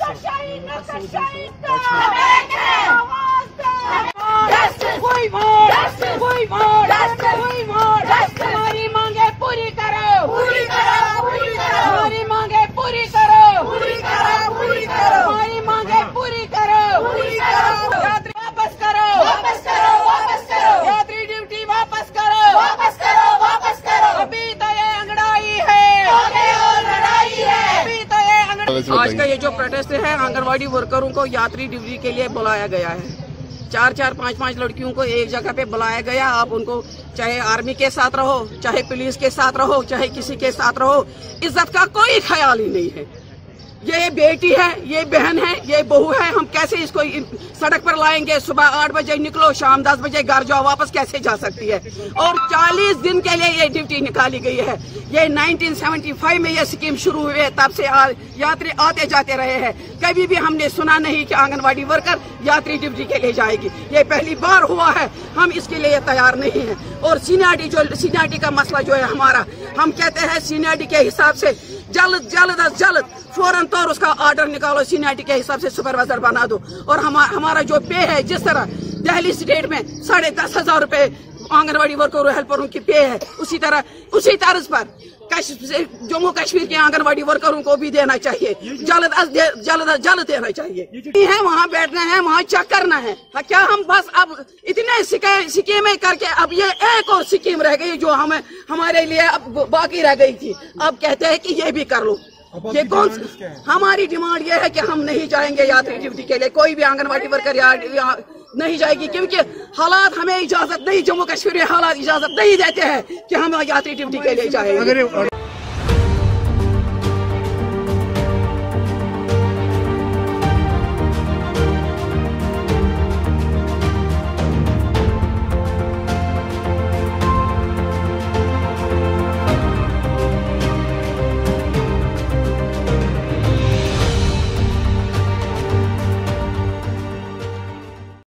हमारी मांगे पूरी करो, हमारी मांगे पूरी करो, हमारी मांगे पूरी करो, यात्री वापस करो, यात्री ड्यूटी वापस करो, अभी तो ये अंगड़ाई है, अभी तो ये आज का ये जो प्रोटेस्ट है, आंगनवाड़ी वर्करों को यात्री ड्यूटी के लिए बुलाया गया है। 4-4, 5-5 लड़कियों को एक जगह पे बुलाया गया। आप उनको चाहे आर्मी के साथ रहो, चाहे पुलिस के साथ रहो, चाहे किसी के साथ रहो, इज्जत का कोई ख्याल ही नहीं है। ये बेटी है, ये बहन है, ये बहू है, हम कैसे इसको सड़क पर लाएंगे? सुबह 8 बजे निकलो, शाम 10 बजे घर जाओ, वापस कैसे जा सकती है? और 40 दिन के लिए ये ड्यूटी निकाली गई है। ये 1975 में ये स्कीम शुरू हुई है, तब से यात्री आते जाते रहे हैं। कभी भी हमने सुना नहीं कि आंगनवाड़ी वर्कर यात्री ड्यूटी के लिए जाएगी। ये पहली बार हुआ है, हम इसके लिए तैयार नहीं है। और सीनियरिटी का मसला जो है हमारा, हम कहते हैं सीनियरिटी के हिसाब से जल्द फौरन तौर उसका ऑर्डर निकालो, सीनियरिटी के हिसाब से सुपरवाइजर बना दो। और हमारा जो पे है, जिस तरह दिल्ली स्टेट में 10,500 रुपए आंगनवाड़ी वर्करों हेल्परों की पे है, उसी तर्ज पर जम्मू कश्मीर के आंगनवाड़ी वर्करों को भी देना चाहिए, जल्द देना चाहिए। है वहाँ बैठना है, वहाँ चेक करना है। क्या हम बस अब इतने स्कीमें करके अब ये एक और स्कीम रह गई जो हमारे लिए अब बाकी रह गई थी, अब कहते हैं कि ये भी कर लो। ये कौन हमारी डिमांड ये है कि हम नहीं जाएंगे यात्री ड्यूटी के लिए, कोई भी आंगनवाड़ी वर्कर यहाँ नहीं जाएगी, क्योंकि हालात हमें इजाजत नहीं, जम्मू कश्मीर में हालात इजाजत नहीं देते हैं कि हम यात्री ड्यूटी के लिए जाएंगे।